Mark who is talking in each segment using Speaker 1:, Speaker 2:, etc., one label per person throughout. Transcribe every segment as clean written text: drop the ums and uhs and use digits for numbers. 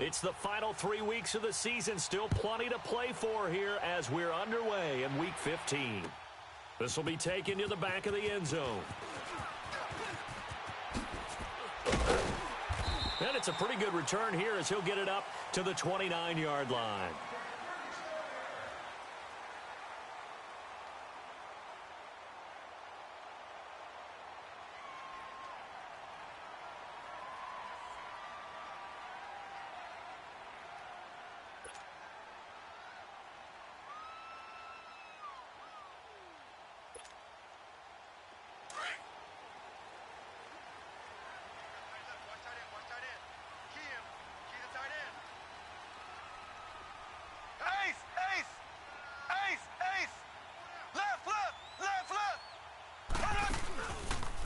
Speaker 1: It's the final 3 weeks of the season. Still plenty to play for here as we're underway in Week 15. This will be taken to the back of the end zone. And it's a pretty good return here as he'll get it up to the 29-yard line.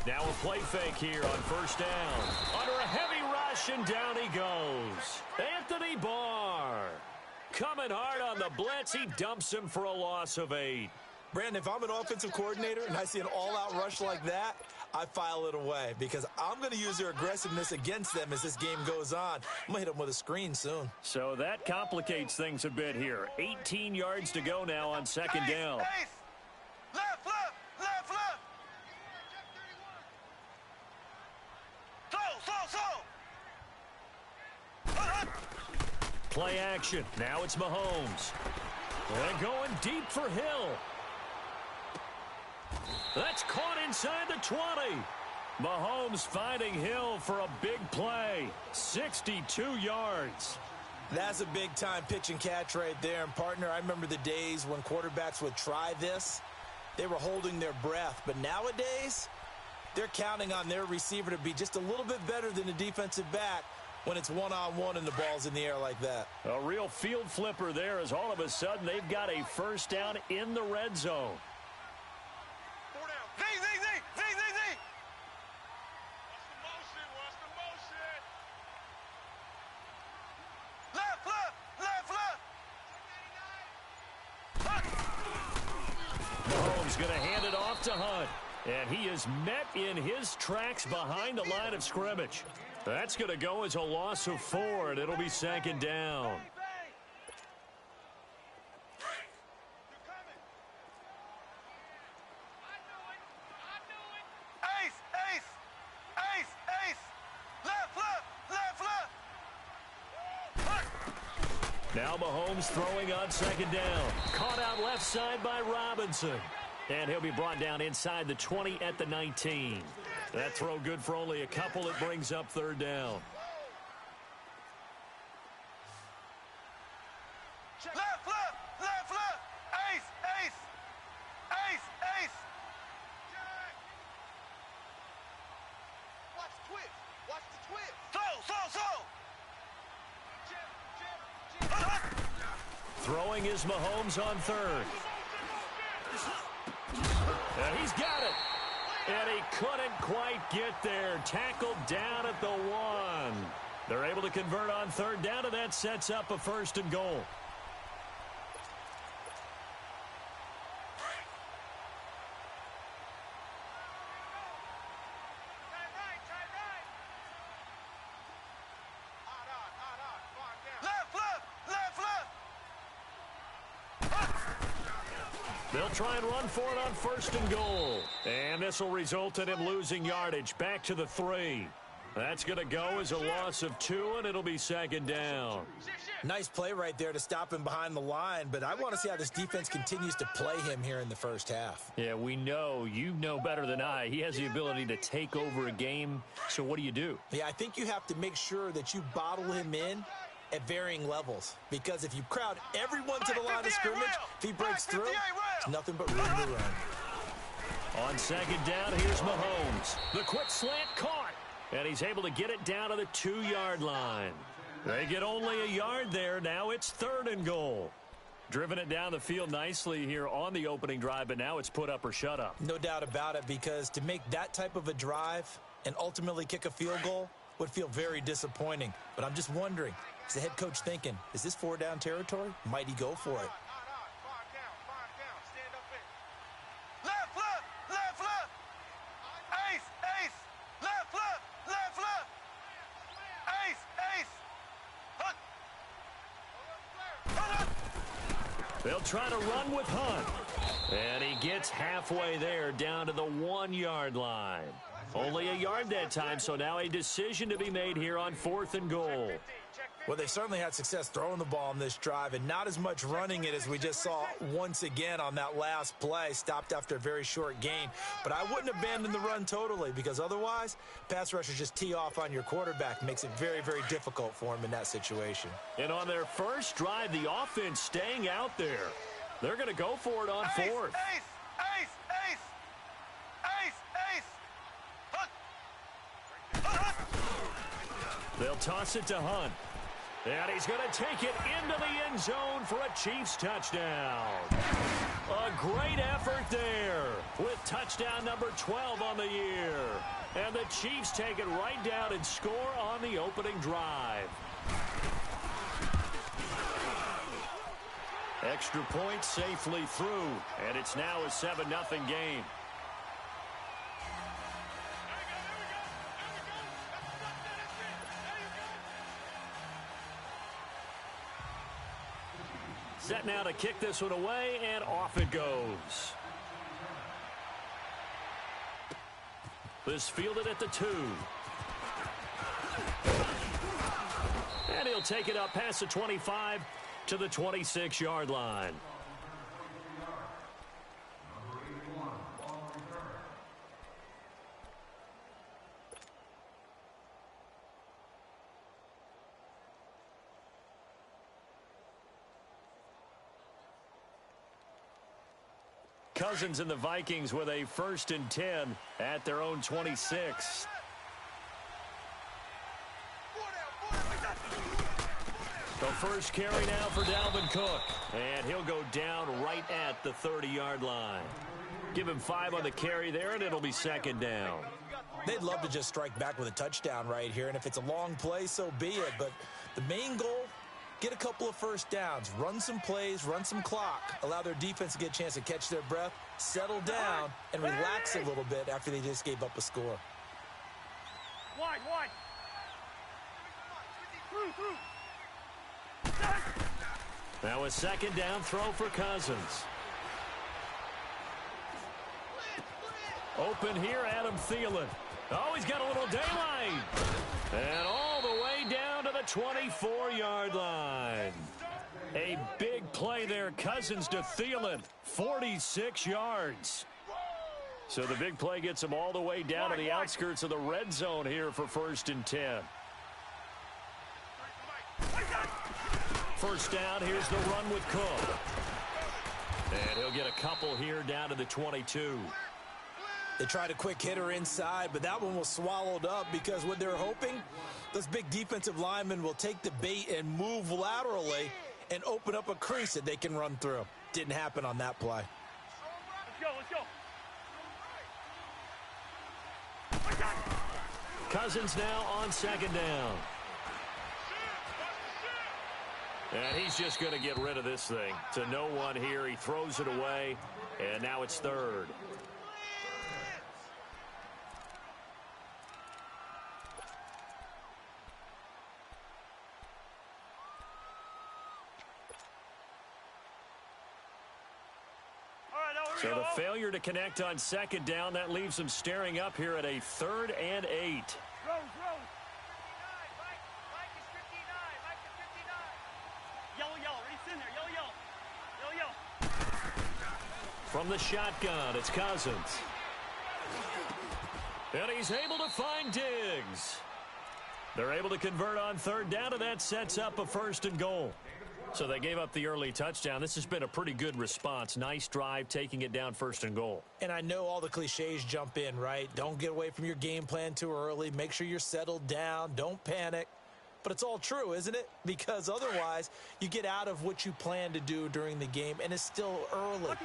Speaker 1: Now a play fake here on first down. Under a heavy rush, and down he goes. Anthony Barr. Coming hard on the blitz. He dumps him for a loss of 8.
Speaker 2: Brandon, if I'm an offensive coordinator and I see an all-out rush like that, I file it away because I'm going to use their aggressiveness against them as this game goes on. I'm going to hit them with a screen soon.
Speaker 1: So that complicates things a bit here. 18 yards to go now on second down. Play action. Now it's Mahomes. And going deep for Hill. That's caught inside the 20. Mahomes finding Hill for a big play. 62 yards.
Speaker 2: That's a big-time pitch and catch right there. And, partner, I remember the days when quarterbacks would try this. They were holding their breath. But nowadays, they're counting on their receiver to be just a little bit better than the defensive back when it's one-on-one and the ball's in the air like that.
Speaker 1: A real field flipper there as all of a sudden they've got a first down in the red zone. Mahomes going to hand it off to Hunt. And he is met in his tracks behind the line of scrimmage. That's going to go as a loss of 4, and it'll be second down. Now Mahomes throwing on second down. Caught out left side by Robinson. And he'll be brought down inside the 20 at the 19. That throw good for only a couple. It brings up third down.
Speaker 3: Watch the twist. Watch the twist.
Speaker 1: Throwing is Mahomes on third. And he's got it. And he couldn't quite get there. Tackled down at the 1. They're able to convert on third down, and that sets up a first and goal. They'll try and run for it on first and goal. And this will result in him losing yardage back to the 3. That's going to go as a loss of 2, and it'll be second down.
Speaker 2: Nice play right there to stop him behind the line, but I want to see how this defense continues to play him here in the first half.
Speaker 1: Yeah, we know. You know better than I. He has the ability to take over a game, so what do?
Speaker 2: Yeah, I think you have to make sure that you bottle him in at varying levels, because if you crowd everyone to the line of scrimmage, if he breaks through, it's nothing but room to run.
Speaker 1: On second down, here's Mahomes. The quick slant caught, and he's able to get it down to the 2-yard line. They get only a yard there. Now it's third and goal. Driven it down the field nicely here on the opening drive, but now it's put up or shut up.
Speaker 2: No doubt about it, because to make that type of a drive and ultimately kick a field goal would feel very disappointing. But I'm just wondering, is the head coach thinking, is this 4-down territory? Might he go for it?
Speaker 1: They'll try to run with Hunt. And he gets halfway there down to the 1-yard line. Only a yard that time, so now a decision to be made here on 4th and goal.
Speaker 2: Well, they certainly had success throwing the ball on this drive and not as much running it as we just saw once again on that last play. Stopped after a very short gain. But I wouldn't abandon the run totally because otherwise, pass rushers just tee off on your quarterback. Makes it very, very difficult for him in that situation.
Speaker 1: And on their first drive, the offense staying out there. They're going to go for it on 4th. They'll toss it to Hunt. And he's going to take it into the end zone for a Chiefs touchdown. A great effort there with touchdown number 12 on the year. And the Chiefs take it right down and score on the opening drive. Extra point safely through, and it's now a 7-0 game. Set now to kick this one away, and off it goes. This fielded at the 2. And he'll take it up past the 25 to the 26-yard line. Cousins and the Vikings with a 1st and 10 at their own 26. The first carry now for Dalvin Cook. And he'll go down right at the 30-yard line. Give him 5 on the carry there, and it'll be 2nd down.
Speaker 2: They'd love to just strike back with a touchdown right here, and if it's a long play, so be it. But the main goal, get a couple of first downs, run some plays, run some clock, allow their defense to get a chance to catch their breath, settle down, and relax a little bit after they just gave up a score.
Speaker 3: Wide. Through.
Speaker 1: Now a 2nd down throw for Cousins. Open here, Adam Thielen. Oh, he's got a little daylight. And all the way down to the 24-yard line. A big play there. Cousins to Thielen. 46 yards. So the big play gets him all the way down to the outskirts of the red zone here for 1st and 10. First down, here's the run with Cook. And he'll get a couple here down to the 22.
Speaker 2: They tried a quick hitter inside, but that one was swallowed up because what they're hoping, those big defensive linemen will take the bait and move laterally and open up a crease that they can run through. Didn't happen on that play.
Speaker 3: Let's go.
Speaker 1: Cousins now on 2nd down. And he's just going to get rid of this thing. To no one here. He throws it away. And now it's 3rd. So the failure to connect on 2nd down, that leaves him staring up here at a 3rd and 8. From the shotgun, it's Cousins. And he's able to find Diggs. They're able to convert on 3rd down, and that sets up a 1st and goal. So they gave up the early touchdown. This has been a pretty good response. Nice drive, taking it down 1st and goal.
Speaker 2: And I know all the cliches jump in, right? Don't get away from your game plan too early. Make sure you're settled down. Don't panic. But it's all true, isn't it? Because otherwise, you get out of what you plan to do during the game, and it's still early.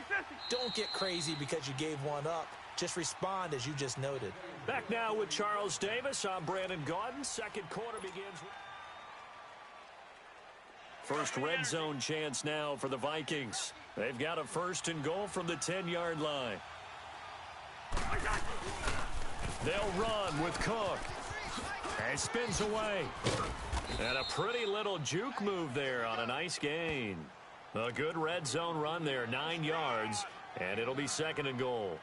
Speaker 2: Don't get crazy because you gave one up. Just respond as you just noted.
Speaker 1: Back now with Charles Davis. I'm Brandon Gaudin. 2nd quarter begins. First red zone chance now for the Vikings. They've got a 1st and goal from the 10-yard line. They'll run with Cook. And spins away. And a pretty little juke move there on a nice gain. A good red zone run there, 9 yards, and it'll be 2nd and goal.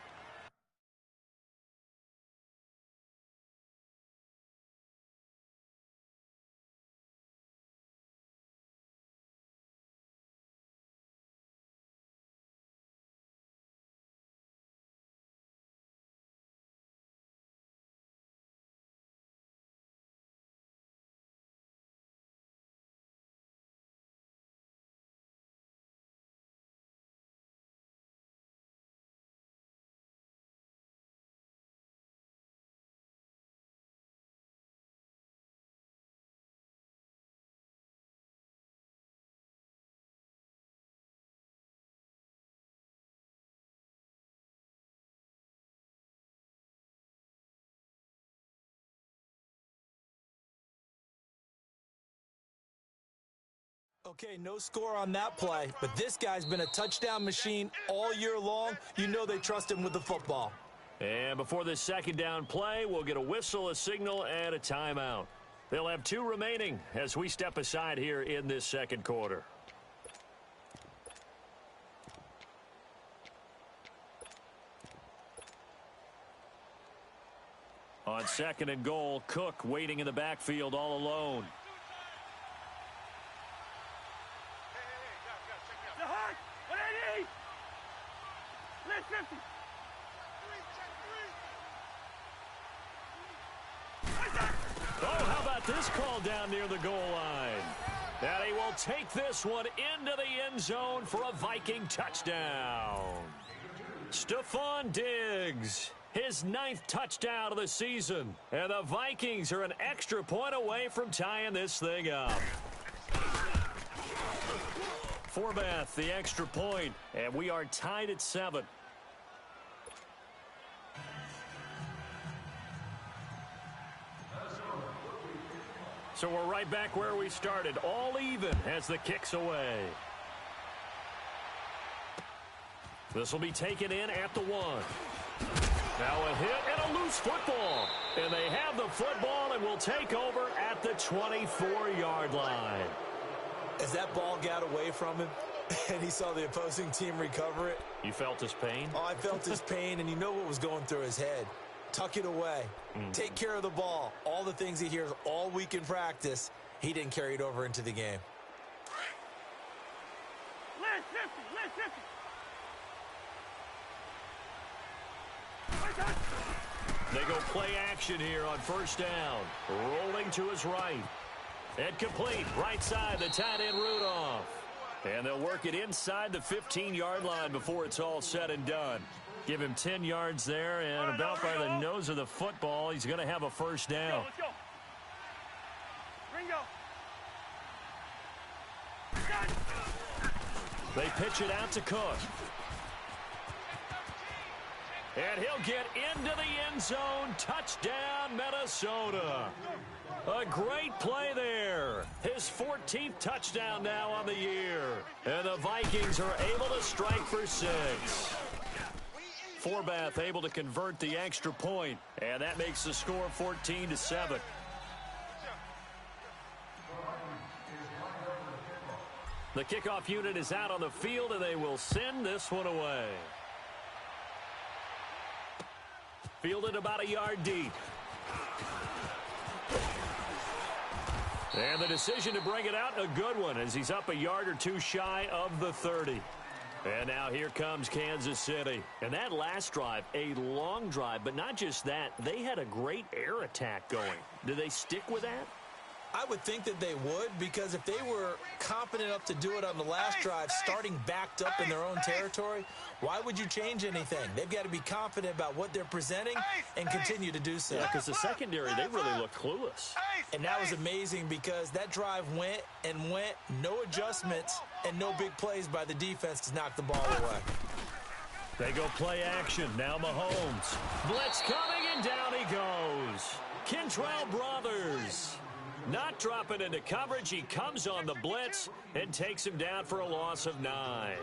Speaker 2: Okay, no score on that play, but this guy's been a touchdown machine all year long. You know they trust him with the football.
Speaker 1: And before this 2nd down play, we'll get a whistle, a signal, and a timeout. They'll have 2 remaining as we step aside here in this 2nd quarter. On 2nd and goal, Cook waiting in the backfield all alone. Oh, how about this call down near the goal line? And he will take this one into the end zone for a Viking touchdown. Stephon Diggs, his 9th touchdown of the season. And the Vikings are an extra point away from tying this thing up. Forbath, the extra point, and we are tied at 7. So we're right back where we started, all even as the kick's away. This will be taken in at the 1. Now a hit and a loose football. And they have the football and will take over at the 24-yard line.
Speaker 2: As that ball got away from him and he saw the opposing team recover it.
Speaker 1: You felt his pain?
Speaker 2: Oh, I felt his pain, and you know what was going through his head. Tuck it away. Take care of the ball. All the things he hears all week in practice, he didn't carry it over into the game.
Speaker 1: They go play action here on 1st down. Rolling to his right. And complete. Right side, the tight end Rudolph. And they'll work it inside the 15-yard line before it's all said and done. Give him 10 yards there, and about by the nose of the football, he's going to have a 1st down.
Speaker 3: Let's go. Ringo.
Speaker 1: They pitch it out to Cook. And he'll get into the end zone. Touchdown, Minnesota. A great play there. His 14th touchdown now on the year. And the Vikings are able to strike for 6. Forbath able to convert the extra point, and that makes the score 14-7. The kickoff unit is out on the field, and they will send this one away. Fielded about a yard deep. And the decision to bring it out, a good one, as he's up a yard or 2 shy of the 30. And now here comes Kansas City. And that last drive, a long drive, but not just that. They had a great air attack going. Do they stick with that?
Speaker 2: I would think that they would, because if they were confident enough to do it on the last drive, starting backed up in their own territory, why would you change anything? They've got to be confident about what they're presenting and continue to do so.
Speaker 1: Yeah, because the secondary, they really look clueless.
Speaker 2: And that was amazing because that drive went and went, no adjustments, and no big plays by the defense to knock the ball away.
Speaker 1: They go play action. Now Mahomes. Blitz coming, and down he goes. Kentrell Brothers. Not dropping into coverage. He comes on the blitz and takes him down for a loss of 9.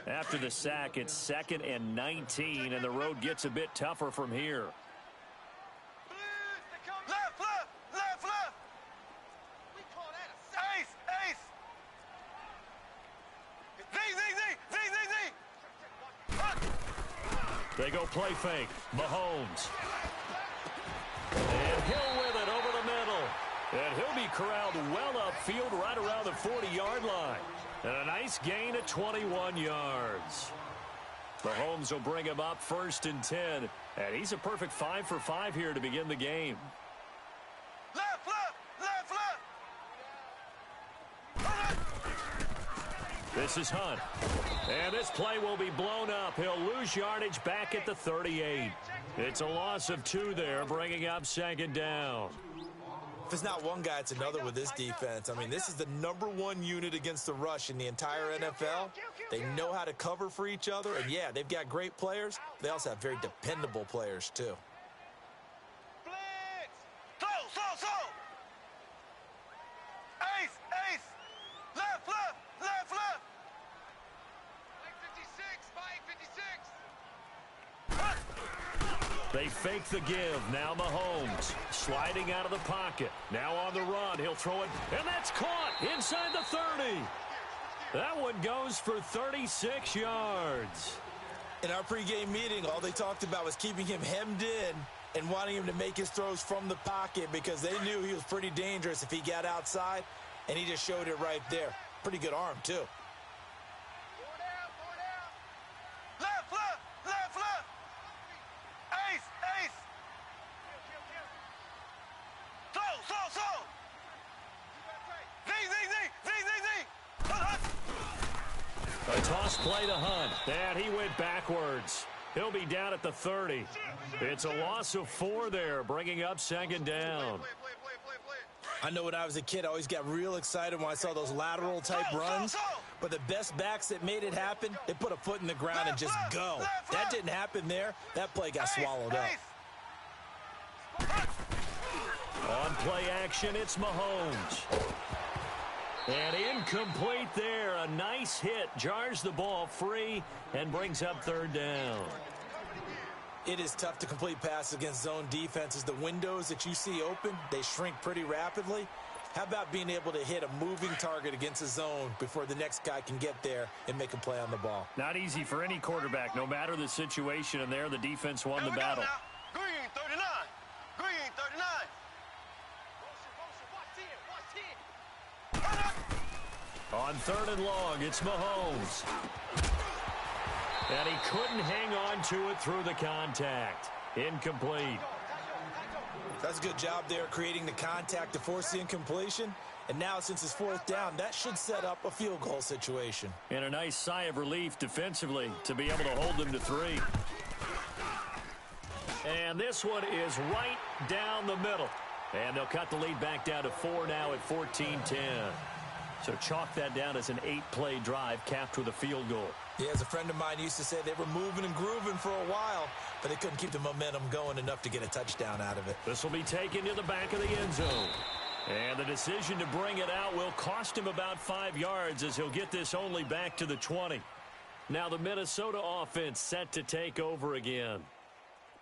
Speaker 1: After the sack, it's 2nd and 19, and the road gets a bit tougher from here. They go play fake. Mahomes. And Hill with it over the middle. And he'll be corralled well upfield right around the 40-yard line. And a nice gain of 21 yards. Mahomes will bring him up 1st and 10. And he's a perfect 5 for 5 here to begin the game.
Speaker 2: Left, left, left, left.
Speaker 1: This is Hunt. And this play will be blown up. He'll lose yardage back at the 38. It's a loss of 2 there, bringing up 2nd down.
Speaker 2: If it's not one guy, it's another with this defense. I mean, this is the #1 unit against the rush in the entire NFL. They know how to cover for each other. And, yeah, they've got great players. They also have very dependable players, too.
Speaker 3: Blitz! Throw! Ace! Left! Left! Mike 56!
Speaker 1: They fake the give. Now Mahomes sliding out of the pocket. Now on the run. He'll throw it. And that's caught inside the 30. That one goes for 36 yards.
Speaker 2: In our pregame meeting, all they talked about was keeping him hemmed in and wanting him to make his throws from the pocket because they knew he was pretty dangerous if he got outside, and he just showed it right there. Pretty good arm, too.
Speaker 3: Left! Ace! Throw!
Speaker 1: A toss play to Hunt. And he went backwards. He'll be down at the 30. It's a loss of 4 there, bringing up 2nd down.
Speaker 2: I know when I was a kid, I always got real excited when I saw those lateral-type runs. But the best backs that made it happen, they put a foot in the ground and just go. That didn't happen there. That play got swallowed up.
Speaker 1: On play action, it's Mahomes. And incomplete there. A nice hit. Jars the ball free and brings up 3rd down.
Speaker 2: It is tough to complete passes against zone defenses. The windows that you see open, they shrink pretty rapidly. How about being able to hit a moving target against a zone before the next guy can get there and make a play on the ball?
Speaker 1: Not easy for any quarterback, no matter the situation. And there, the defense won the battle.
Speaker 3: Green 39! Green 39!
Speaker 1: On 3rd and long, it's Mahomes. And he couldn't hang on to it through the contact. Incomplete.
Speaker 2: That's a good job there creating the contact to force the incompletion. And now, since it's 4th down, that should set up a field goal situation.
Speaker 1: And a nice sigh of relief defensively to be able to hold them to 3. And this one is right down the middle. And they'll cut the lead back down to 4 now at 14-10. So chalk that down as an 8-play drive capped with a field goal.
Speaker 2: Yeah, as a friend of mine used to say, they were moving and grooving for a while, but they couldn't keep the momentum going enough to get a touchdown out of it.
Speaker 1: This will be taken to the back of the end zone. And the decision to bring it out will cost him about 5 yards as he'll get this only back to the 20. Now the Minnesota offense set to take over again.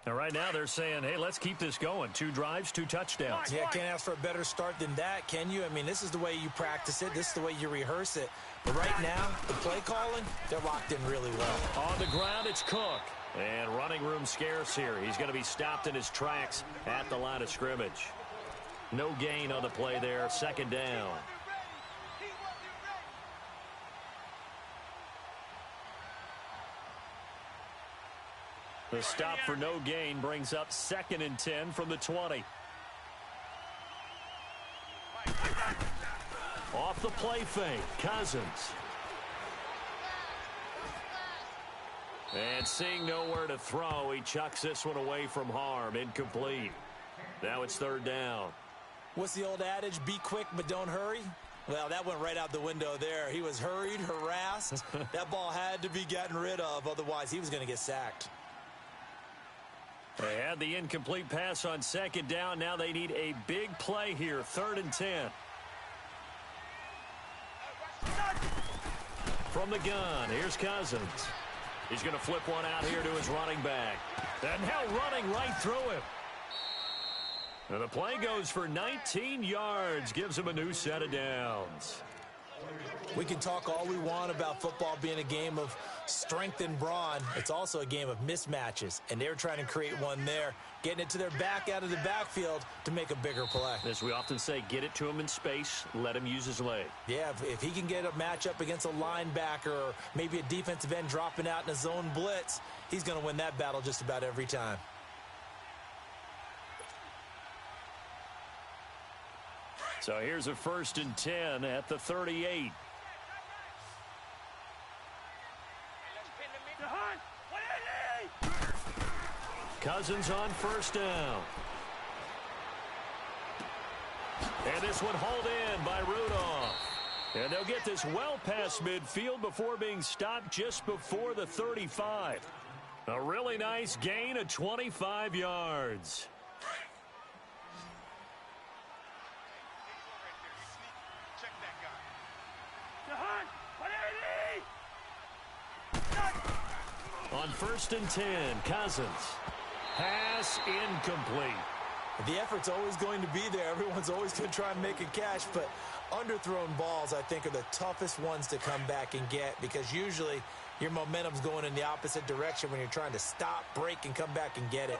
Speaker 1: And right now they're saying, hey, let's keep this going. 2 drives, 2 touchdowns.
Speaker 2: Yeah, can't ask for a better start than that, can you? I mean, this is the way you practice it. This is the way you rehearse it. But right now, the play calling, they're locked in really well.
Speaker 1: On the ground, it's Cook. And running room scarce here. He's going to be stopped in his tracks at the line of scrimmage. No gain on the play there. 2nd down. The stop for no gain brings up 2nd and 10 from the 20. Off the play fake, Cousins. And seeing nowhere to throw, he chucks this one away from harm. Incomplete. Now it's 3rd down.
Speaker 2: What's the old adage? Be quick, but don't hurry. Well, that went right out the window there. He was hurried, harassed. That ball had to be gotten rid of. Otherwise, he was going to get sacked.
Speaker 1: They had the incomplete pass on 2nd down. Now they need a big play here. 3rd and 10. From the gun, here's Cousins. He's going to flip one out here to his running back. And now running right through him. And the play goes for 19 yards. Gives him a new set of downs.
Speaker 2: We can talk all we want about football being a game of strength and brawn. It's also a game of mismatches, and they're trying to create one there, getting it to their back out of the backfield to make a bigger play.
Speaker 1: As we often say, get it to him in space, let him use his leg.
Speaker 2: Yeah, if he can get a matchup against a linebacker or maybe a defensive end dropping out in a zone blitz, he's going to win that battle just about every time.
Speaker 1: So here's a 1st and 10 at the 38. Cousins on 1st down. And this one hauled in by Rudolph. And they'll get this well past midfield before being stopped just before the 35. A really nice gain of 25 yards. On 1st and 10, Cousins. Pass incomplete.
Speaker 2: The effort's always going to be there. Everyone's always going to try and make a catch, but underthrown balls, I think, are the toughest ones to come back and get because usually your momentum's going in the opposite direction when you're trying to stop, break, and come back and get it.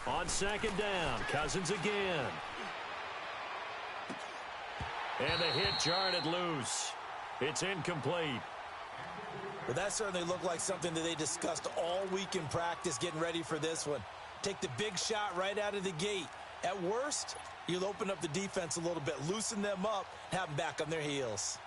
Speaker 1: On 2nd down, Cousins again. And the hit jarred loose. It's incomplete.
Speaker 2: Well, that certainly looked like something that they discussed all week in practice getting ready for this one. Take the big shot right out of the gate. At worst, you'll open up the defense a little bit, loosen them up, have them back on their heels.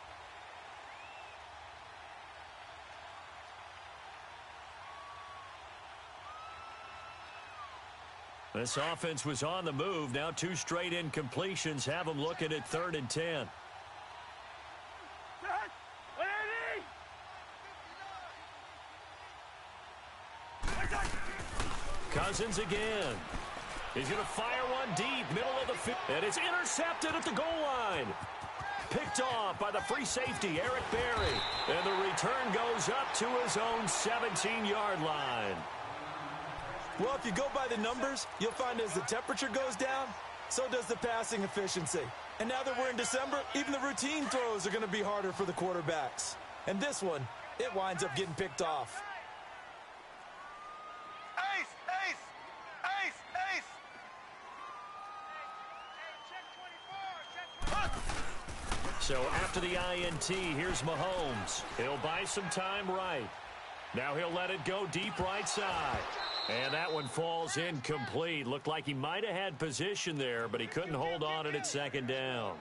Speaker 1: This offense was on the move. Now 2 straight incompletions have them looking at 3rd and 10. Cousins again. He's going to fire one deep, middle of the field. And it's intercepted at the goal line. Picked off by the free safety, Eric Berry. And the return goes up to his own 17-yard line.
Speaker 2: Well, if you go by the numbers, you'll find as the temperature goes down, so does the passing efficiency. And now that we're in December, even the routine throws are going to be harder for the quarterbacks. And this one, it winds up getting picked off.
Speaker 3: Ace, ace, ace, ace.
Speaker 1: So after the INT, here's Mahomes. He'll buy some time right. Now he'll let it go deep right side. And that one falls incomplete. Looked like he might have had position there, but he couldn't hold on it at 2nd down.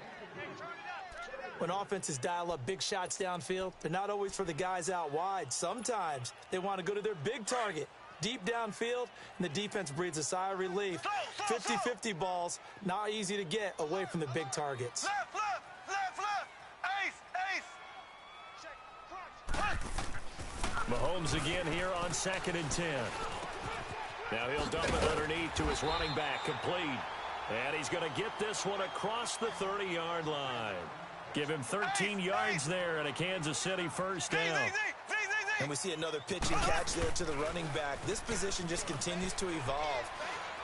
Speaker 2: When offenses dial up big shots downfield, they're not always for the guys out wide. Sometimes they want to go to their big target, deep downfield, and the defense breathes a sigh of relief. 50-50 balls, not easy to get away from the big targets.
Speaker 3: Left, left, left, left. Ace, ace.
Speaker 1: Mahomes again here on 2nd and 10. Now he'll dump it underneath to his running back, complete. And he's going to get this one across the 30-yard line. Give him 13 yards there and a Kansas City 1st down.
Speaker 2: And we see another pitch and catch there to the running back. This position just continues to evolve.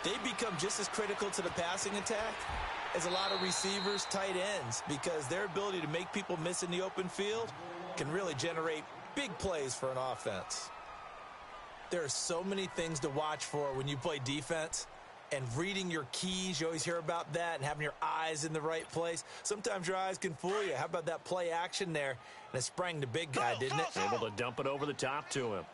Speaker 2: They become just as critical to the passing attack as a lot of receivers, tight ends, because their ability to make people miss in the open field can really generate big plays for an offense. There are so many things to watch for when you play defense, and reading your keys, you always hear about that, and having your eyes in the right place. Sometimes your eyes can fool you. How about that play action there? And it sprang the big guy, didn't it?
Speaker 1: Able to dump it over the top to him.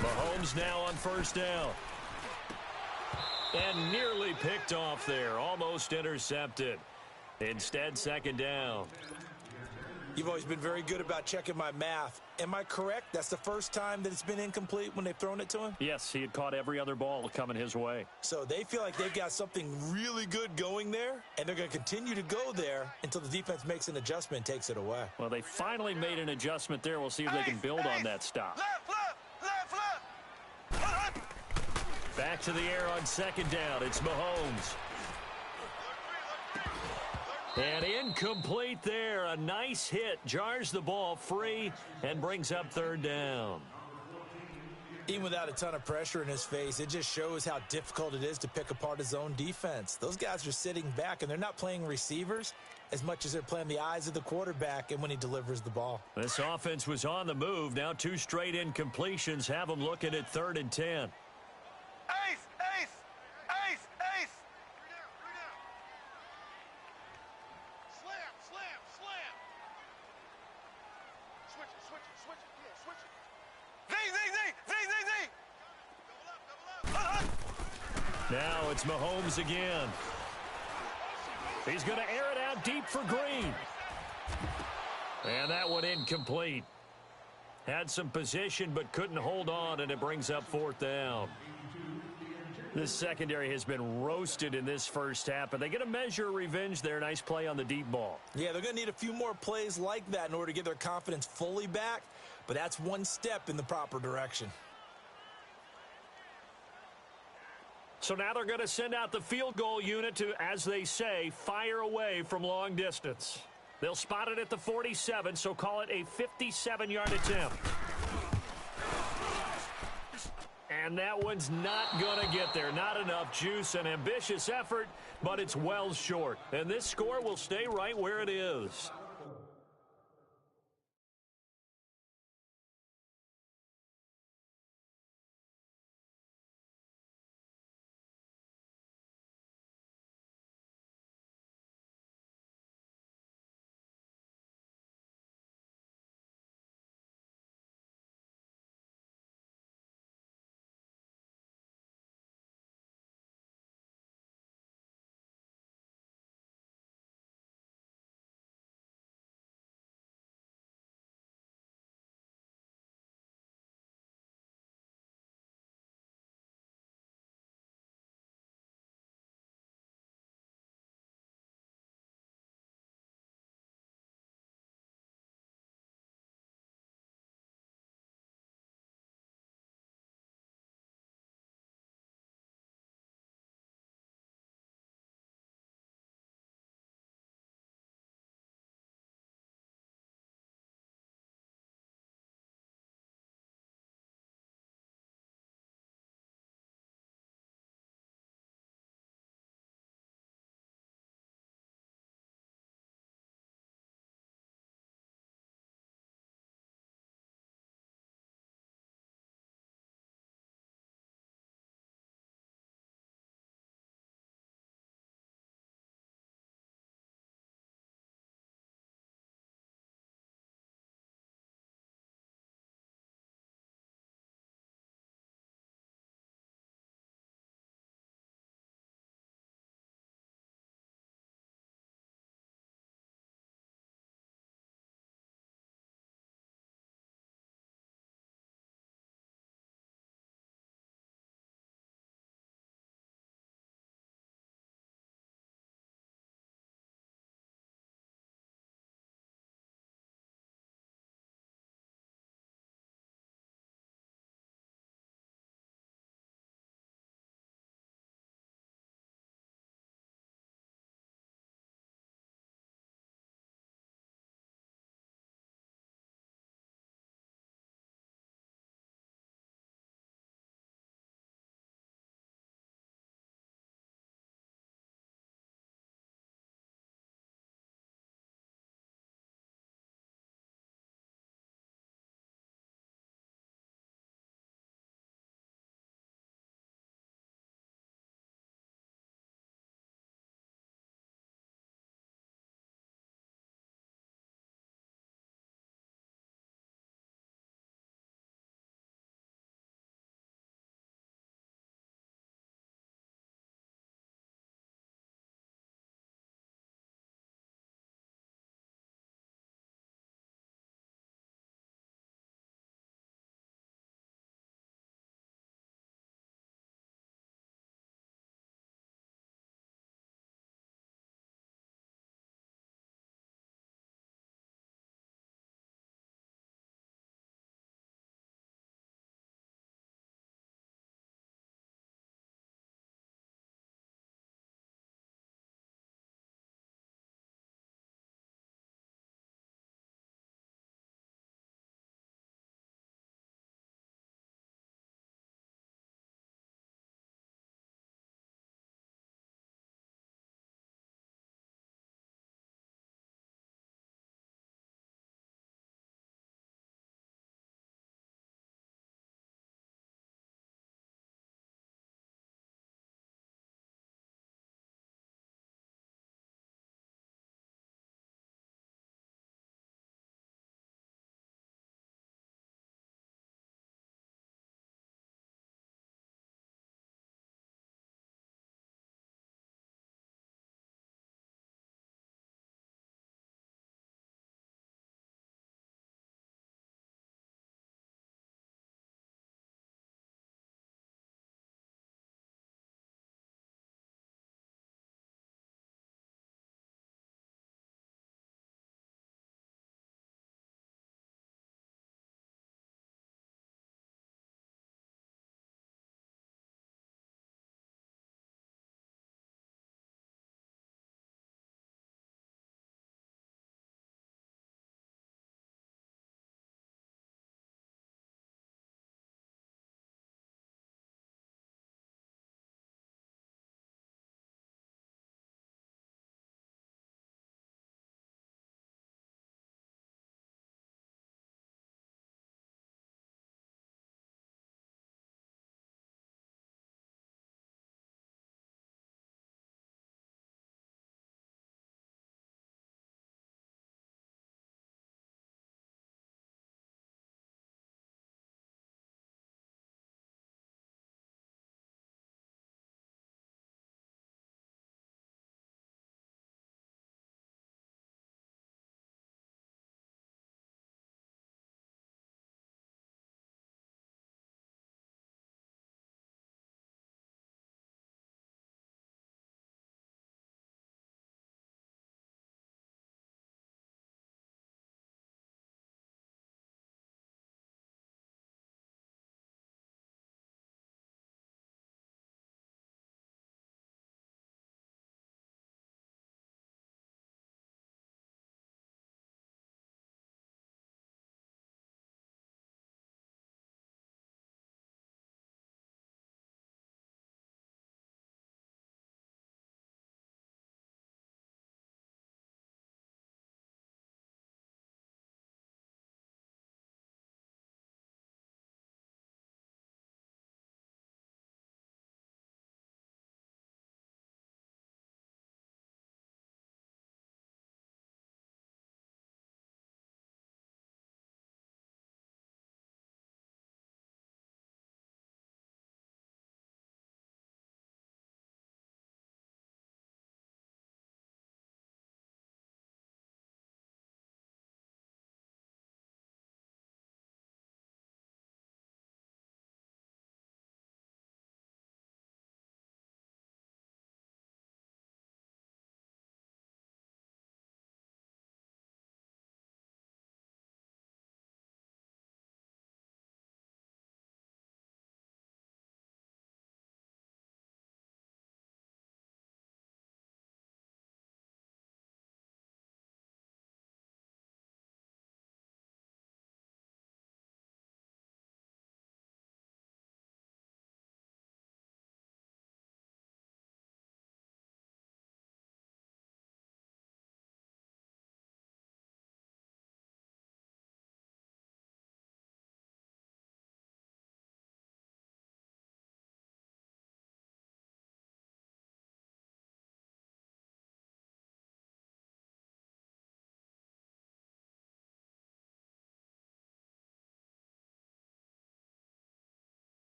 Speaker 1: Mahomes now on 1st down. And nearly picked off there. Almost intercepted. Instead, 2nd down.
Speaker 2: You've always been very good about checking my math. Am I correct? That's the first time that it's been incomplete when they've thrown it to him?
Speaker 1: Yes, he had caught every other ball coming his way.
Speaker 2: So they feel like they've got something really good going there, and they're going to continue to go there until the defense makes an adjustment and takes it away.
Speaker 1: Well, they finally made an adjustment there. We'll see if they can build on that stop. Back to the air on 2nd down. It's Mahomes. And incomplete there. A nice hit. Jars the ball free and brings up 3rd down.
Speaker 2: Even without a ton of pressure in his face, it just shows how difficult it is to pick apart his own defense. Those guys are sitting back, and they're not playing receivers as much as they're playing the eyes of the quarterback and when he delivers the ball.
Speaker 1: This offense was on the move. Now 2 straight incompletions have them looking at 3rd and 10.
Speaker 3: Ace, ace, ace, ace. Slam, slam, slam. Switch it, switch it, switch it. Yeah, switch it. Z, Z, Z, Z, Z, Z. Double up, double up.
Speaker 1: Now it's Mahomes again. He's going to air it out deep for Green. And that one incomplete. Had some position but couldn't hold on, and it brings up 4th down. This secondary has been roasted in this first half, but they get a measure of revenge there. Nice play on the deep ball.
Speaker 2: Yeah, they're going to need a few more plays like that in order to get their confidence fully back, but that's one step in the proper direction.
Speaker 1: So now they're going to send out the field goal unit to, as they say, fire away from long distance. They'll spot it at the 47, so call it a 57-yard attempt. And that one's not going to get there. Not enough juice. An ambitious effort, but it's well short. And this score will stay right where it is.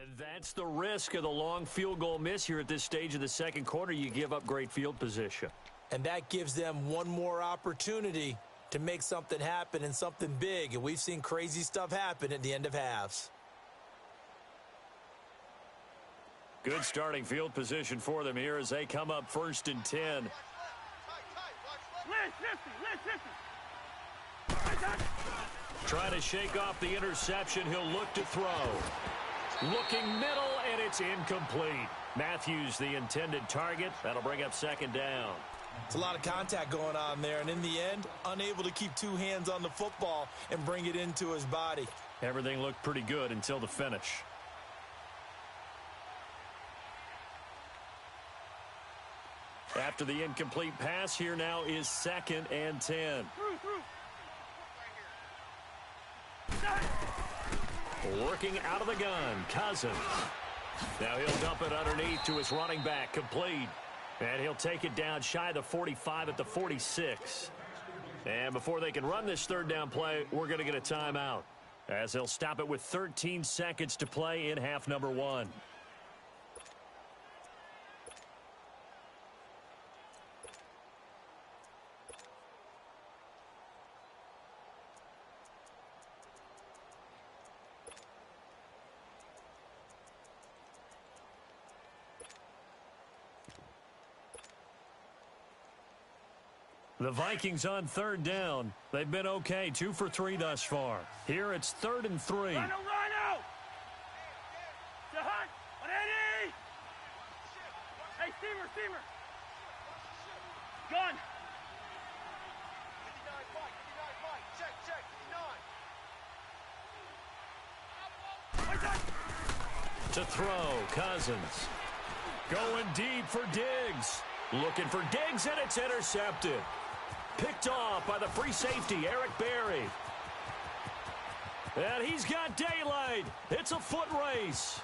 Speaker 1: And that's the risk of the long field goal miss here at this stage of the second quarter. You give up great field position.
Speaker 2: And that gives them one more opportunity to make something happen and something big. And we've seen crazy stuff happen at the end of halves.
Speaker 1: Good starting field position for them here as they come up 1st and 10. Trying to shake off the interception. He'll look to throw. Looking middle, and it's incomplete. Matthews, the intended target. That'll bring up 2nd down.
Speaker 2: It's a lot of contact going on there, and in the end, unable to keep 2 hands on the football and bring it into his body.
Speaker 1: Everything looked pretty good until the finish. After the incomplete pass, here now is 2nd and 10. Working out of the gun, Cousins. Now he'll dump it underneath to his running back, complete. And he'll take it down shy of the 45 at the 46. And before they can run this 3rd down play, we're going to get a timeout, as they'll stop it with 13 seconds to play in half number 1. The Vikings on 3rd down. They've been okay, 2 for 3 thus far. Here it's 3rd and 3.
Speaker 4: Rhino! To Hunt! 180! Hey, Steamer! Gun!
Speaker 3: 59 Mike. Check, 59.
Speaker 1: To throw, Cousins. Going deep for Diggs. Looking for Diggs, and it's intercepted. Picked off by the free safety, Eric Berry. And he's got daylight. It's a foot race.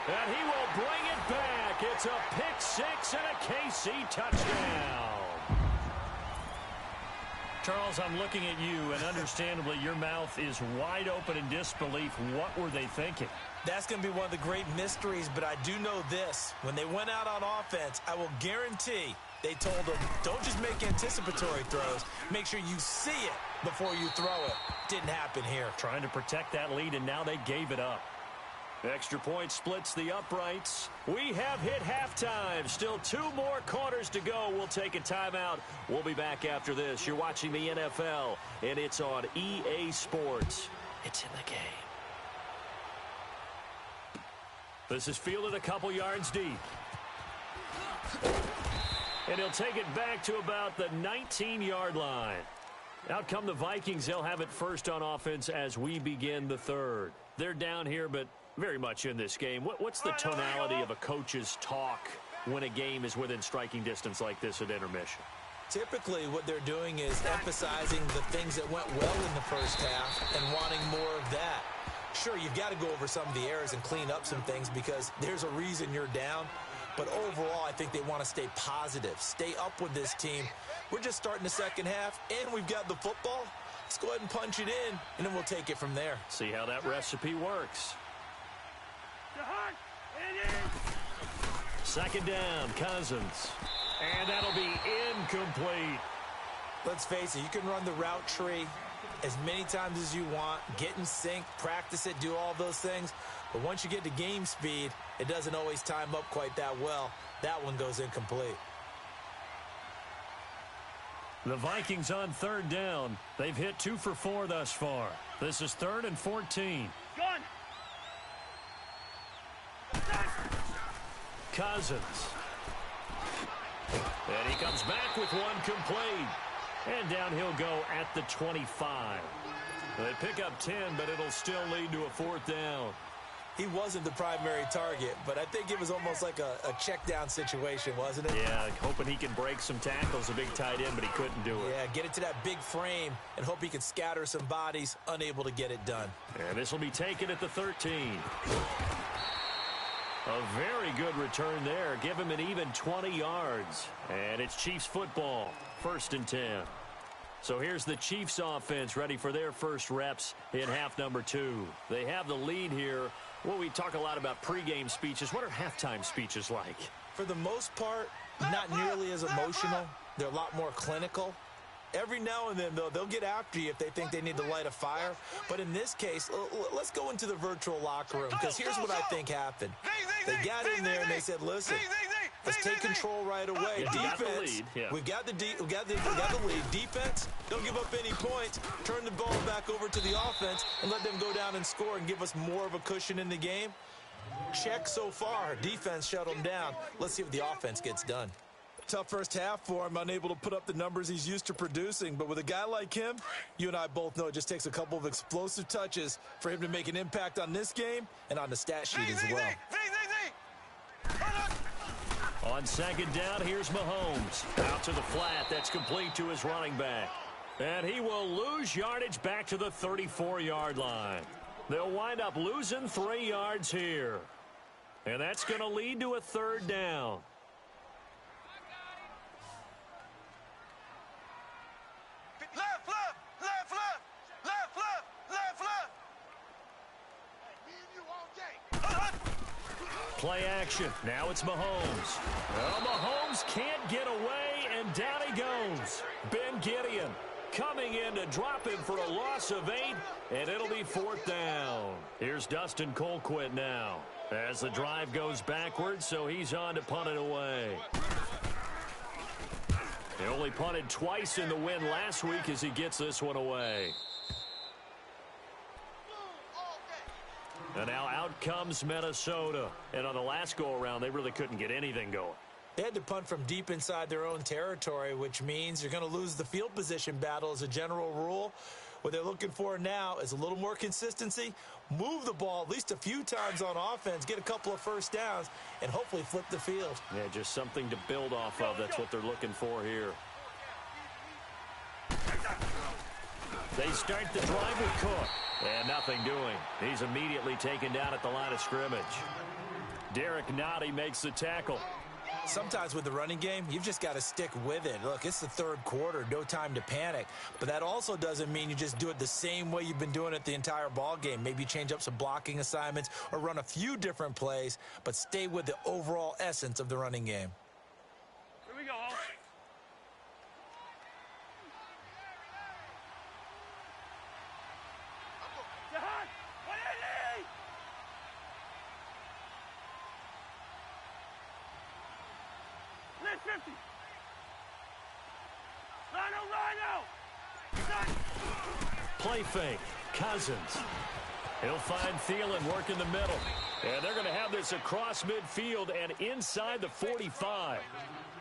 Speaker 1: And he will bring it back. It's a pick 6 and a KC touchdown. Charles, I'm looking at you, and understandably your mouth is wide open in disbelief. What were they thinking?
Speaker 2: That's going to be one of the great mysteries, but I do know this. When they went out on offense, I will guarantee they told them, don't just make anticipatory throws. Make sure you see it before you throw it. Didn't happen here.
Speaker 1: Trying to protect that lead, and now they gave it up. Extra point splits the uprights. We have hit halftime. Still 2 more quarters to go. We'll take a timeout. We'll be back after this. You're watching the NFL, and it's on EA Sports. It's in the game. This is fielded a couple yards deep. And he'll take it back to about the 19-yard line. Out come the Vikings. They'll have it first on offense as we begin the 3rd. They're down here, but very much in this game. What's the tonality of a coach's talk when a game is within striking distance like this at intermission?
Speaker 2: Typically, what they're doing is emphasizing the things that went well in the first half and wanting more of that. Sure, you've got to go over some of the errors and clean up some things because there's a reason you're down. But overall, I think they want to stay positive, stay up with this team. We're just starting the second half, and we've got the football. Let's go ahead and punch it in, and then we'll take it from there.
Speaker 1: See how that recipe works. 2nd down, Cousins. And that'll be incomplete.
Speaker 2: Let's face it, you can run the route tree as many times as you want, get in sync, practice it, do all those things. But once you get to game speed, it doesn't always time up quite that well. That one goes incomplete.
Speaker 1: The Vikings on 3rd down. They've hit 2 for 4 thus far. This is 3rd and 14.
Speaker 4: Gun!
Speaker 1: Cousins. And he comes back with one complete. And down he'll go at the 25. They pick up 10, but it'll still lead to a 4th down.
Speaker 2: He wasn't the primary target, but I think it was almost like a check down situation, wasn't it?
Speaker 1: Yeah, hoping he can break some tackles, a big tight end, but he couldn't do it.
Speaker 2: Yeah, get it to that big frame and hope he can scatter some bodies, unable to get it done.
Speaker 1: And this will be taken at the 13. A very good return there. Give him an even 20 yards. And it's Chiefs football, 1st and 10. So here's the Chiefs offense ready for their first reps in half number 2. They have the lead here Well, we talk a lot about pregame speeches. What are halftime speeches like?
Speaker 2: For the most part, not nearly as emotional. They're a lot more clinical. Every now and then, though, they'll get after you if they think they need to light a fire. But in this case, let's go into the virtual locker room, because here's what I think happened. They got in there and they said, listen, let's take control right away. Defense, we've got the lead. Defense, don't give up any points. Turn the ball back over to the offense and let them go down and score and give us more of a cushion in the game. Check so far. Defense shut them down. Let's see if the offense gets done. Tough first half for him, unable to put up the numbers he's used to producing. But with a guy like him, you and I both know it just takes a couple of explosive touches for him to make an impact on this game and on the stat sheet as well.
Speaker 1: On second down, here's Mahomes. Out to the flat. That's complete to his running back. And he will lose yardage back to the 34-yard line. They'll wind up losing 3 yards here. And that's going to lead to a third down. Play action. Now it's Mahomes. Well, Mahomes can't get away, and down he goes. Ben Gideon coming in to drop him for a loss of 8, and it'll be 4th down. Here's Dustin Colquitt now as the drive goes backwards, so he's on to punt it away. He only punted twice in the win last week as he gets this one away. And now out comes Minnesota. And on the last go-around, they really couldn't get anything going.
Speaker 2: They had to punt from deep inside their own territory, which means you're going to lose the field position battle as a general rule. What they're looking for now is a little more consistency, move the ball at least a few times on offense, get a couple of first downs, and hopefully flip the field.
Speaker 1: Yeah, just something to build off of. That's what they're looking for here. They start the drive with Cook. And nothing doing. He's immediately taken down at the line of scrimmage. Derek Nottie makes the tackle.
Speaker 2: Sometimes with the running game, you've just got to stick with it. Look, it's the third quarter, no time to panic. But that also doesn't mean you just do it the same way you've been doing it the entire ball game. Maybe change up some blocking assignments or run a few different plays, but stay with the overall essence of the running game.
Speaker 4: Here we go. Let's 50. Rhino.
Speaker 1: Play fake. Cousins. He'll find Thielen work in the middle. And they're going to have this across midfield and inside the 45.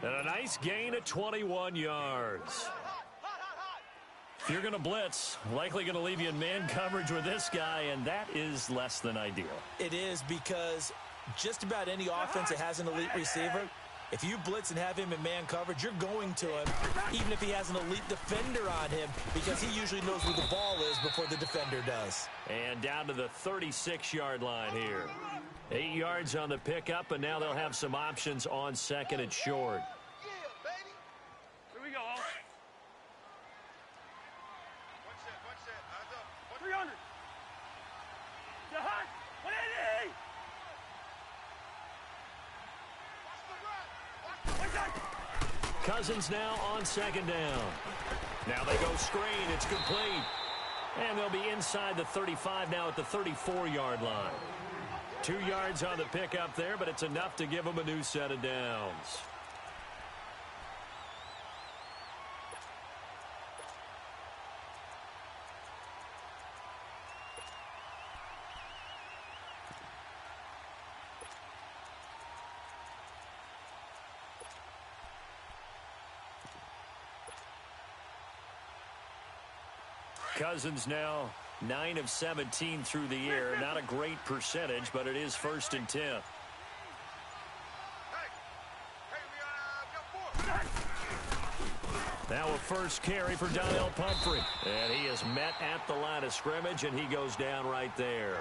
Speaker 1: And a nice gain of 21 yards. If you're going to blitz, likely going to leave you in man coverage with this guy, and that is less than ideal.
Speaker 2: It is, because just about any offense that has an elite receiver, if you blitz and have him in man coverage, you're going to him, even if he has an elite defender on him, because he usually knows where the ball is before the defender does.
Speaker 1: And down to the 36-yard line here. 8 yards on the pickup, and now they'll have some options on second and short.
Speaker 4: Here we go. 300. The hot. 180.
Speaker 1: Cousins now on second down. Now they go screen. It's complete. And they'll be inside the 35 now at the 34-yard line. 2 yards on the pickup there, but it's enough to give them a new set of downs. Cousins now 9 of 17 through the air. Not a great percentage, but it is 1st and 10. Now a first carry for Donnell Pumphrey. And he is met at the line of scrimmage, and he goes down right there.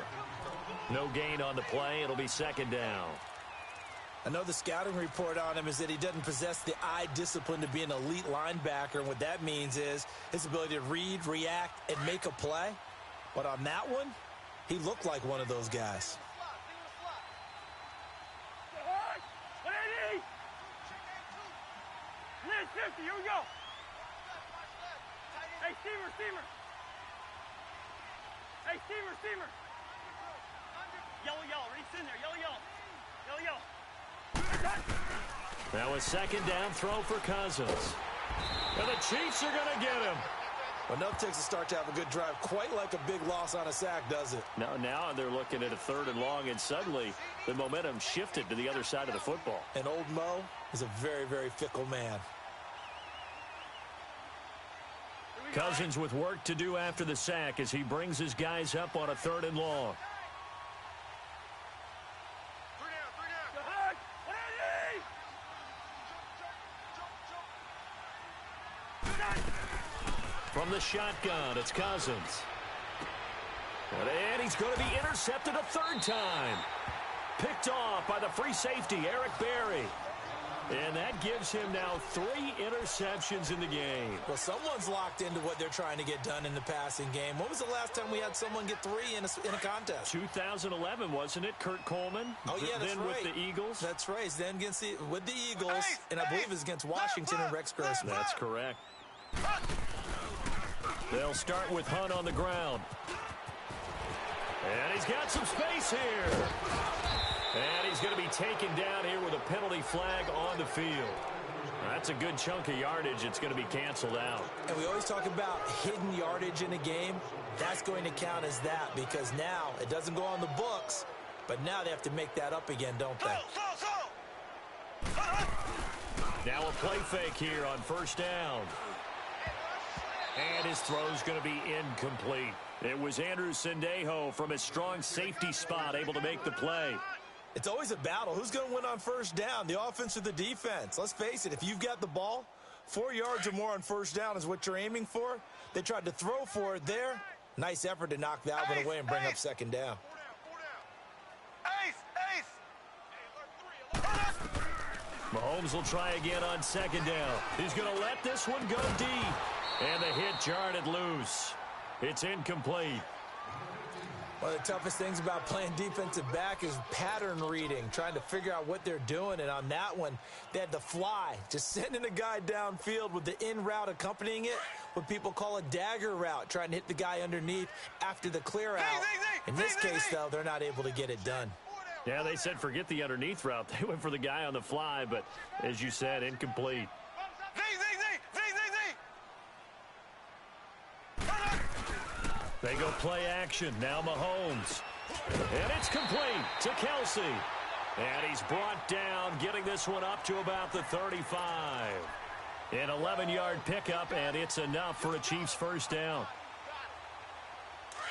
Speaker 1: No gain on the play. It'll be second down.
Speaker 2: I know the scouting report on him is that he doesn't possess the eye discipline to be an elite linebacker. And what that means is his ability to read, react, and make a play. But on that one, he looked like one of those guys.
Speaker 4: 50, here we go. Hey, steamer, steamer. Hey, steamer, steamer. Yellow, yellow, ready, in there, yellow, yellow. Yellow, yellow.
Speaker 1: Now a second down throw for Cousins. And the Chiefs are going to get him.
Speaker 2: Enough takes a start to have a good drive. Quite like a big loss on a sack, does it?
Speaker 1: Now they're looking at a 3rd and long, and suddenly the momentum shifted to the other side of the football.
Speaker 2: And old Mo is a very, very fickle man.
Speaker 1: Cousins with work to do after the sack as he brings his guys up on a 3rd and long. From the shotgun, it's Cousins. And he's going to be intercepted a 3rd time. Picked off by the free safety, Eric Berry. And that gives him now 3 interceptions in the game.
Speaker 2: Well, someone's locked into what they're trying to get done in the passing game. When was the last time we had someone get 3 in a contest?
Speaker 1: 2011, wasn't it? Kurt Coleman.
Speaker 2: Oh, yeah, that's
Speaker 1: then
Speaker 2: right.
Speaker 1: With the Eagles.
Speaker 2: That's right. Then with the Eagles, and I believe it's against Washington and Rex Grossman.
Speaker 1: That's correct. They'll start with Hunt on the ground. And he's got some space here. And he's going to be taken down here with a penalty flag on the field. That's a good chunk of yardage. It's going to be canceled out.
Speaker 2: And we always talk about hidden yardage in a game. That's going to count as that because now it doesn't go on the books, but now they have to make that up again, don't they?
Speaker 1: Now a play fake here on 1st down. And his throw's going to be incomplete. It was Andrew Sendejo from his strong safety spot able to make the play.
Speaker 2: It's always a battle. Who's going to win on 1st down, the offense or the defense? Let's face it, if you've got the ball, 4 yards or more on 1st down is what you're aiming for. They tried to throw for it there. Nice effort to knock that one away and bring up 2nd down.
Speaker 1: Mahomes will try again on 2nd down. He's going to let this one go deep. And the hit jarred it loose. It's incomplete.
Speaker 2: One of the toughest things about playing defensive back is pattern reading, trying to figure out what they're doing. And on that one, they had the fly, just sending a guy downfield with the in route accompanying it, what people call a dagger route, trying to hit the guy underneath after the clear out. In this case, though, they're not able to get it done.
Speaker 1: Yeah, they said forget the underneath route. They went for the guy on the fly, but as you said, incomplete. They go play action. Now Mahomes. And it's complete to Kelsey. And he's brought down, getting this one up to about the 35. An 11-yard pickup, and it's enough for a Chiefs 1st down.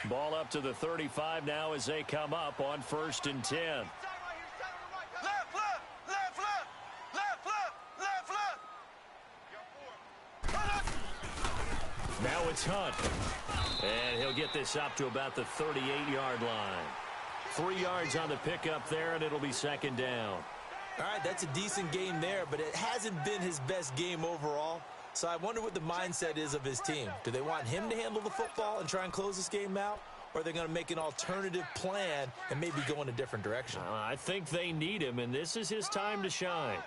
Speaker 1: Ball up to the 35 now as they come up on 1st and 10. Now it's Hunt. And he'll get this up to about the 38-yard line. 3 yards on the pickup there, and it'll be 2nd down.
Speaker 2: All right, that's a decent game there, but it hasn't been his best game overall. So I wonder what the mindset is of his team. Do they want him to handle the football and try and close this game out? Or are they going to make an alternative plan and maybe go in a different direction?
Speaker 1: I think they need him, and this is his time to shine.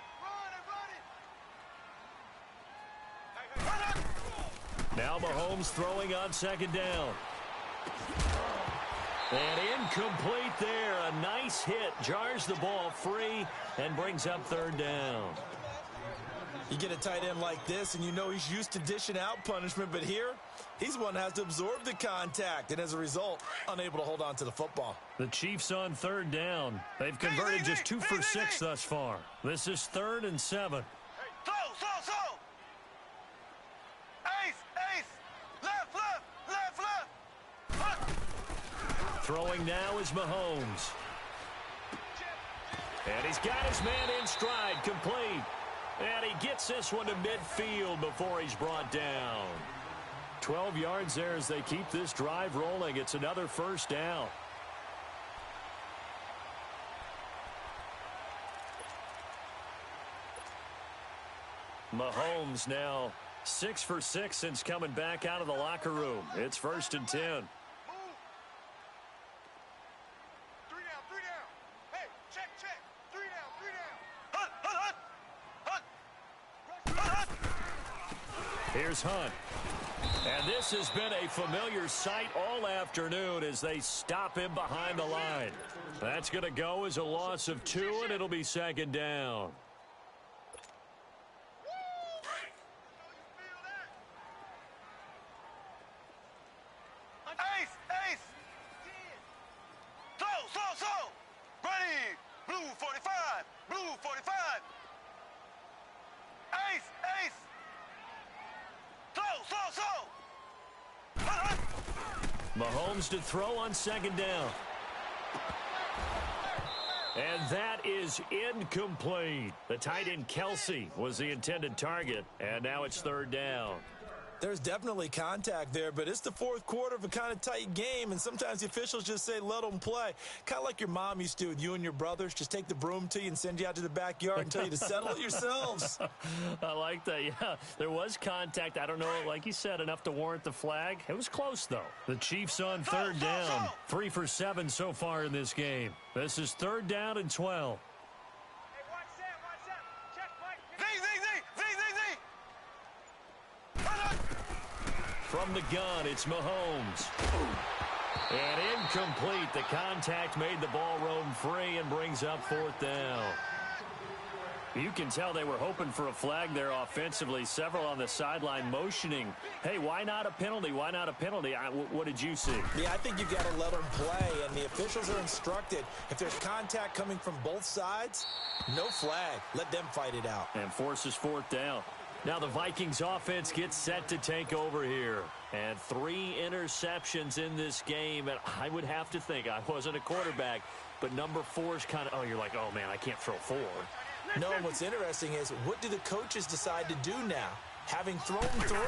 Speaker 1: Now Mahomes throwing on 2nd down. And incomplete there. A nice hit. Jars the ball free and brings up 3rd down.
Speaker 2: You get a tight end like this, and you know he's used to dishing out punishment, but here, he's one that has to absorb the contact, and as a result, unable to hold on to the football.
Speaker 1: The Chiefs on 3rd down. They've converted just 2 for 6 thus far. This is 3rd and 7. Throwing now is Mahomes. And he's got his man in stride, complete. And he gets this one to midfield before he's brought down. 12 yards there as they keep this drive rolling. It's another 1st down. Mahomes now 6 for 6 since coming back out of the locker room. It's 1st and 10. Here's Hunt. And this has been a familiar sight all afternoon as they stop him behind the line. That's going to go as a loss of 2, and it'll be second down.
Speaker 3: Ace! Slow! Ready! Blue 45! Blue 45! Ace! Slow!
Speaker 1: Mahomes to throw on second down. And that is incomplete. The tight end Kelsey was the intended target, and now it's third down.
Speaker 2: There's definitely contact there, but it's the fourth quarter of a kind of tight game, and sometimes the officials just say, let them play. Kind of like your mom used to with you and your brothers. Just take the broom to you and send you out to the backyard and tell you to settle it yourselves.
Speaker 1: I like that, yeah. There was contact. I don't know, like you said, enough to warrant the flag. It was close, though. The Chiefs on third down. 3 for 7 so far in this game. This is third down and 12.
Speaker 4: Hey, watch Sam. Check, Mike.
Speaker 1: From the gun, it's Mahomes. And incomplete. The contact made the ball roam free and brings up fourth down. You can tell they were hoping for a flag there offensively. Several on the sideline motioning. Hey, why not a penalty? Why not a penalty? What did you see?
Speaker 2: Yeah, I think you've got to let them play, and the officials are instructed. If there's contact coming from both sides, no flag. Let them fight it out.
Speaker 1: And forces fourth down. Now the Vikings offense gets set to take over here. And 3 interceptions in this game. And I would have to think, I wasn't a quarterback, but number 4 is kind of, oh, you're like, oh, man, I can't throw 4.
Speaker 2: No, and what's interesting is, what do the coaches decide to do now? Having thrown 3,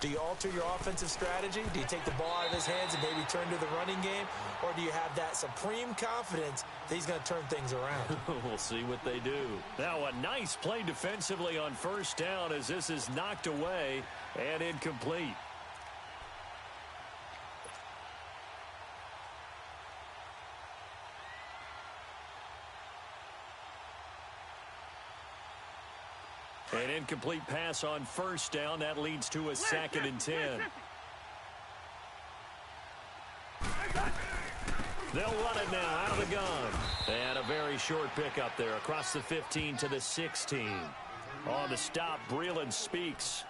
Speaker 2: do you alter your offensive strategy? Do you take the ball out of his hands and maybe turn to the running game? Or do you have that supreme confidence that he's going to turn things around?
Speaker 1: We'll see what they do. Now a nice play defensively on first down as this is knocked away and incomplete. An incomplete pass on first down. That leads to a second and 10. They'll run it now out of the gun. And a very short pickup there across the 15 to the 16. On the stop, Breeland Speaks.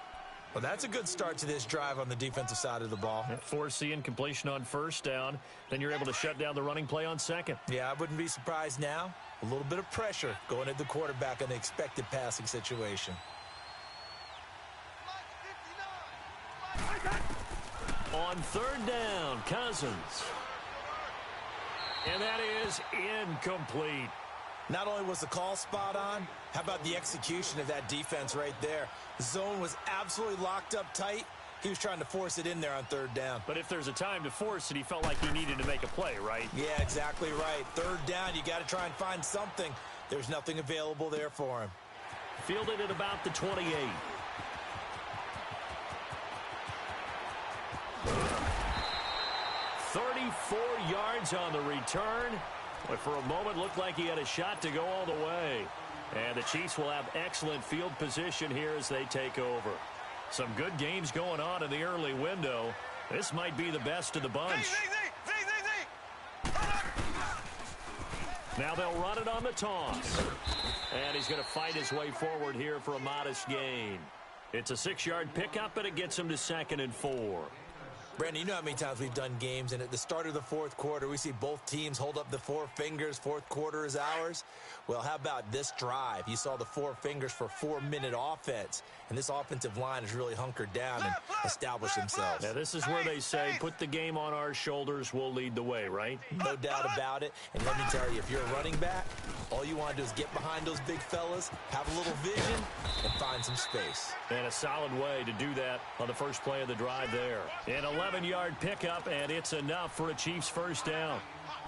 Speaker 2: Well, that's a good start to this drive on the defensive side of the ball.
Speaker 1: Force the incompletion on first down. Then you're able to shut down the running play on second.
Speaker 2: Yeah, I wouldn't be surprised now. A little bit of pressure going at the quarterback in the expected passing situation.
Speaker 1: On third down, Cousins. And that is incomplete.
Speaker 2: Not only was the call spot on, how about the execution of that defense right there? The zone was absolutely locked up tight. He was trying to force it in there on third down.
Speaker 1: But if there's a time to force it, he felt like he needed to make a play, right?
Speaker 2: Yeah, exactly right. Third down, you got to try and find something. There's nothing available there for him.
Speaker 1: Fielded at about the 28. "34 yards on the return. But for a moment, looked like he had a shot to go all the way. And the Chiefs will have excellent field position here as they take over. Some good games going on in the early window. This might be the best of the bunch. Now they'll run it on the toss. And he's going to fight his way forward here for a modest gain. It's a 6-yard pickup, and it gets him to 2nd and 4.
Speaker 2: Brandon, you know how many times we've done games, and at the start of the fourth quarter, we see both teams hold up the 4 fingers, fourth quarter is ours. Well, how about this drive? You saw the 4 fingers for 4-minute offense, and this offensive line has really hunkered down and established themselves.
Speaker 1: Now, this is where they say, put the game on our shoulders, we'll lead the way, right?
Speaker 2: No doubt about it, and let me tell you, if you're a running back, all you want to do is get behind those big fellas, have a little vision, and find some space.
Speaker 1: And a solid way to do that on the first play of the drive there. An 11-yard pickup, and it's enough for a Chiefs first down.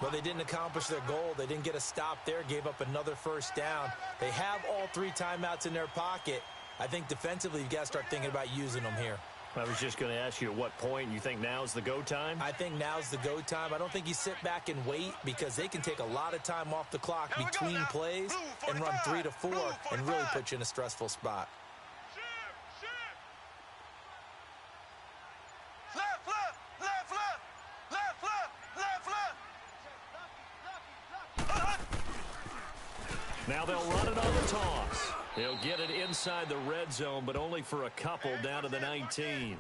Speaker 2: Well, they didn't accomplish their goal. They didn't get a stop there, gave up another first down. They have all 3 timeouts in their pocket. I think defensively, you've got to start thinking about using them here.
Speaker 1: I was just going to ask you at what point you think now's the go time?
Speaker 2: I think now's the go time. I don't think you sit back and wait because they can take a lot of time off the clock between plays and run 3 to 4 and really put you in a stressful spot.
Speaker 1: Now they'll run it on the toss. He'll get it inside the red zone, but only for a couple down to the 19.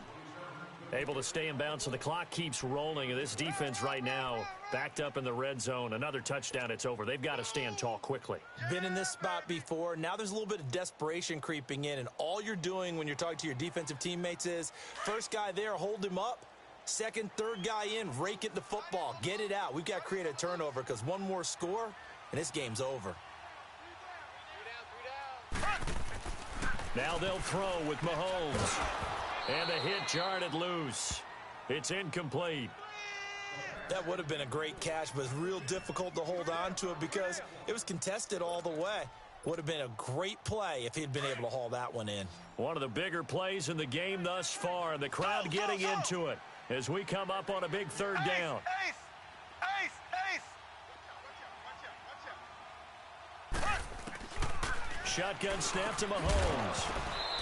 Speaker 1: Able to stay in bounds, so the clock keeps rolling. And this defense right now backed up in the red zone. Another touchdown, it's over. They've got to stand tall quickly.
Speaker 2: Been in this spot before. Now there's a little bit of desperation creeping in, and all you're doing when you're talking to your defensive teammates is first guy there, hold him up. Second, third guy in, rake at the football. Get it out. We've got to create a turnover because one more score, and this game's over.
Speaker 1: Now they'll throw with Mahomes. And the hit jarred it loose. It's incomplete.
Speaker 2: That would have been a great catch, but it's real difficult to hold on to it because it was contested all the way. Would have been a great play if he'd been able to haul that one in.
Speaker 1: One of the bigger plays in the game thus far, and the crowd getting into it as we come up on a big third down.
Speaker 3: Ace! Ace! Ace!
Speaker 1: Shotgun snap to Mahomes.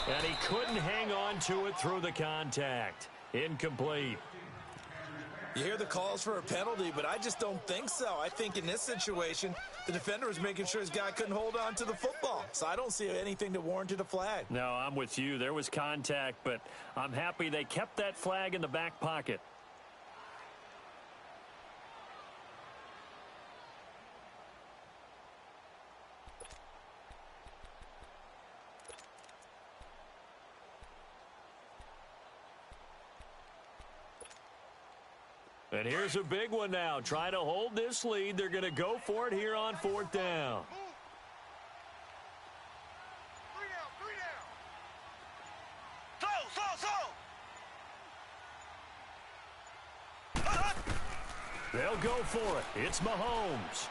Speaker 1: And he couldn't hang on to it through the contact. Incomplete.
Speaker 2: You hear the calls for a penalty, but I just don't think so. I think in this situation, the defender was making sure his guy couldn't hold on to the football. So I don't see anything that warranted a flag.
Speaker 1: No, I'm with you. There was contact, but I'm happy they kept that flag in the back pocket. And here's a big one now. Trying to hold this lead. They're going to go for it here on fourth down.
Speaker 3: Three down.
Speaker 1: They'll go for it. It's Mahomes.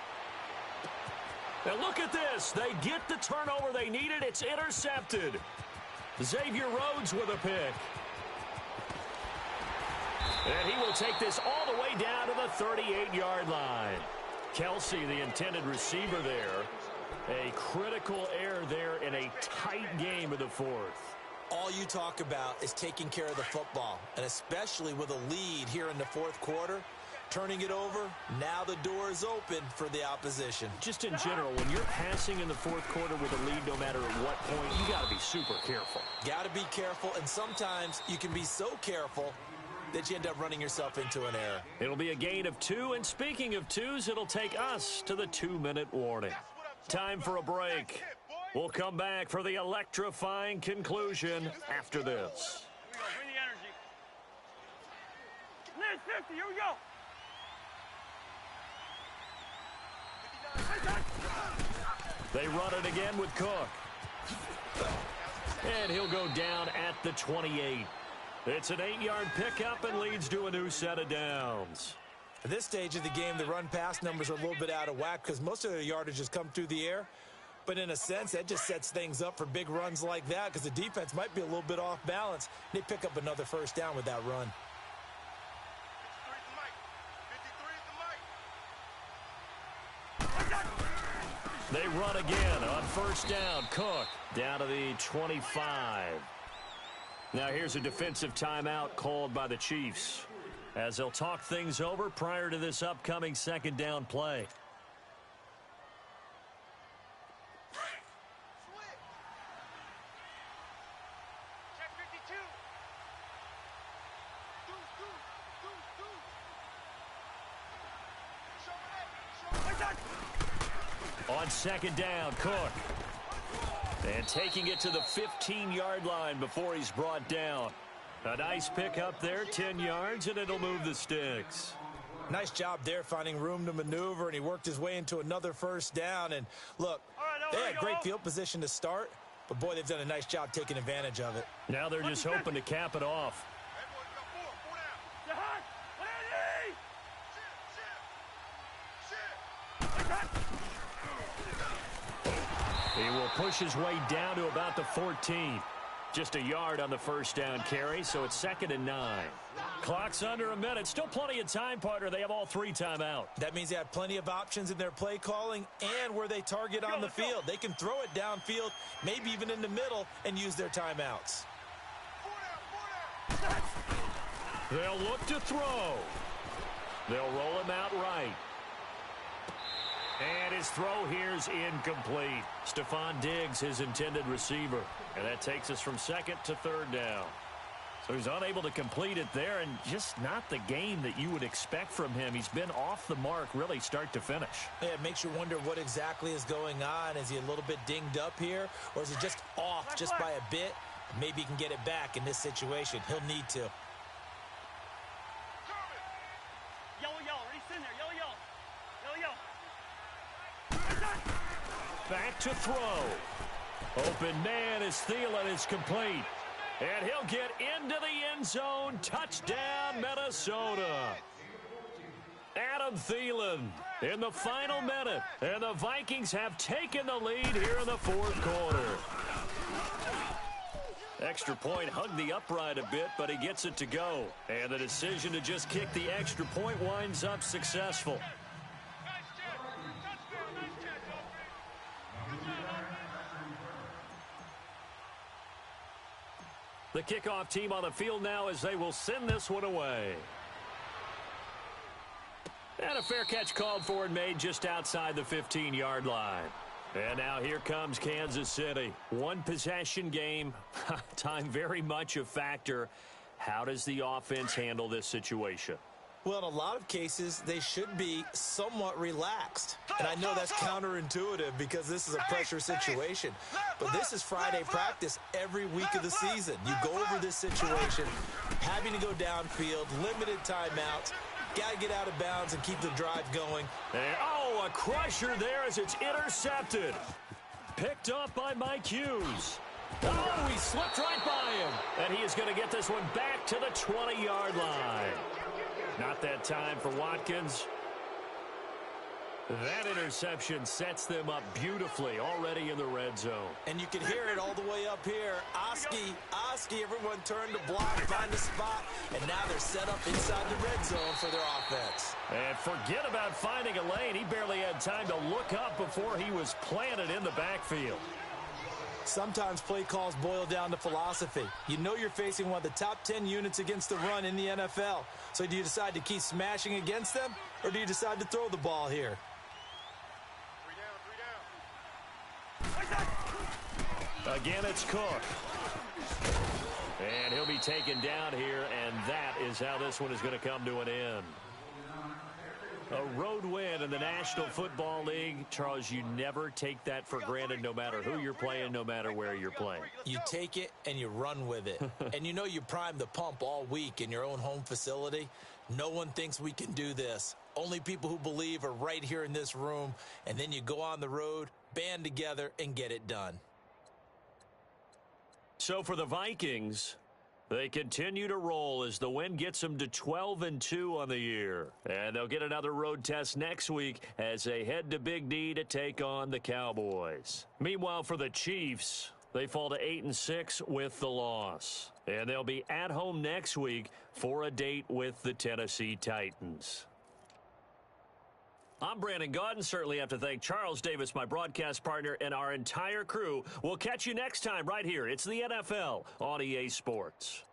Speaker 1: Now look at this. They get the turnover they needed. It's intercepted. Xavier Rhodes with a pick. And he will take this all the way down to the 38-yard line. Kelsey, the intended receiver there. A critical error there in a tight game of the fourth.
Speaker 2: All you talk about is taking care of the football, and especially with a lead here in the fourth quarter. Turning it over, now the door is open for the opposition.
Speaker 1: Just in general, when you're passing in the fourth quarter with a lead, no matter at what point, you got to be super careful.
Speaker 2: Got to be careful, and sometimes you can be so careful that you end up running yourself into an error.
Speaker 1: It'll be a gain of 2, and speaking of 2s, it'll take us to the 2-minute warning. Time for a break. We'll come back for the electrifying conclusion after this.
Speaker 4: Here we go. Bring the energy. Liz, 50. Here we go.
Speaker 1: They run it again with Cook. And he'll go down at the 28. It's an 8-yard pickup and leads to a new set of downs.
Speaker 2: At this stage of the game, the run-pass numbers are a little bit out of whack because most of their yardage has come through the air. But in a sense, that just sets things up for big runs like that because the defense might be a little bit off balance. They pick up another first down with that run.
Speaker 3: 53 is the mic.
Speaker 1: They run again on first down. Cook down to the 25. Now here's a defensive timeout called by the Chiefs as they'll talk things over prior to this upcoming second down play.
Speaker 3: Check 52.
Speaker 1: On second down, Cook. And taking it to the 15-yard line before he's brought down. A nice pickup there, 10 yards, and it'll move the sticks.
Speaker 2: Nice job there finding room to maneuver, and he worked his way into another first down. And look, they had great field position to start, but boy, they've done a nice job taking advantage of it.
Speaker 1: Now they're just hoping to cap it off. He will push his way down to about the 14. Just a yard on the first down carry, so it's 2nd and 9. Clock's under a minute. Still plenty of time, partner. They have all 3 timeout.
Speaker 2: That means they have plenty of options in their play calling and where they target on the field. They can throw it downfield, maybe even in the middle, and use their timeouts.
Speaker 1: They'll look to throw. They'll roll him out right. And his throw here's incomplete. Stephon Diggs, his intended receiver. And that takes us from second to third down. So he's unable to complete it there, and just not the game that you would expect from him. He's been off the mark really start to finish.
Speaker 2: Yeah, it makes you wonder what exactly is going on. Is he a little bit dinged up here, or is he just off just by a bit? Maybe he can get it back in this situation. He'll need to.
Speaker 4: Yellow, ready, in there, yellow. Yellow.
Speaker 1: Back to throw. Open man as Thielen is complete. And he'll get into the end zone. Touchdown, Minnesota. Adam Thielen in the final minute. And the Vikings have taken the lead here in the fourth quarter. Extra point hugged the upright a bit, but he gets it to go. And the decision to just kick the extra point winds up successful. The kickoff team on the field now as they will send this one away. And a fair catch called for and made just outside the 15-yard line. And now here comes Kansas City. One possession game. Time very much a factor. How does the offense handle this situation?
Speaker 2: Well, in a lot of cases, they should be somewhat relaxed. And I know that's counterintuitive because this is a pressure situation. But this is Friday practice every week of the season. You go over this situation, having to go downfield, limited timeouts, got to get out of bounds and keep the drive going.
Speaker 1: And, a crusher there as it's intercepted. Picked up by Mike Hughes. Oh, he slipped right by him. And he is going to get this one back to the 20-yard line. Not that time for Watkins. That interception sets them up beautifully already in the red zone.
Speaker 2: And you can hear it all the way up here. Oski, everyone turned to block, find a spot, and now they're set up inside the red zone for their offense.
Speaker 1: And forget about finding a lane. He barely had time to look up before he was planted in the backfield.
Speaker 2: Sometimes play calls boil down to philosophy. You know you're facing one of the top 10 units against the run in the NFL. So do you decide to keep smashing against them, or do you decide to throw the ball here?
Speaker 1: Again, it's Cook. And he'll be taken down here, and that is how this one is going to come to an end. A road win in the National Football League. Charles, you never take that for granted no matter who you're playing, no matter where you're playing.
Speaker 2: You take it and you run with it. And you know you prime the pump all week in your own home facility. No one thinks we can do this. Only people who believe are right here in this room. And then you go on the road, band together, and get it done.
Speaker 1: So for the Vikings, they continue to roll as the win gets them to 12-2 on the year. And they'll get another road test next week as they head to Big D to take on the Cowboys. Meanwhile, for the Chiefs, they fall to 8-6 with the loss. And they'll be at home next week for a date with the Tennessee Titans. I'm Brandon Gaudin. Certainly have to thank Charles Davis, my broadcast partner, and our entire crew. We'll catch you next time right here. It's the NFL on EA Sports.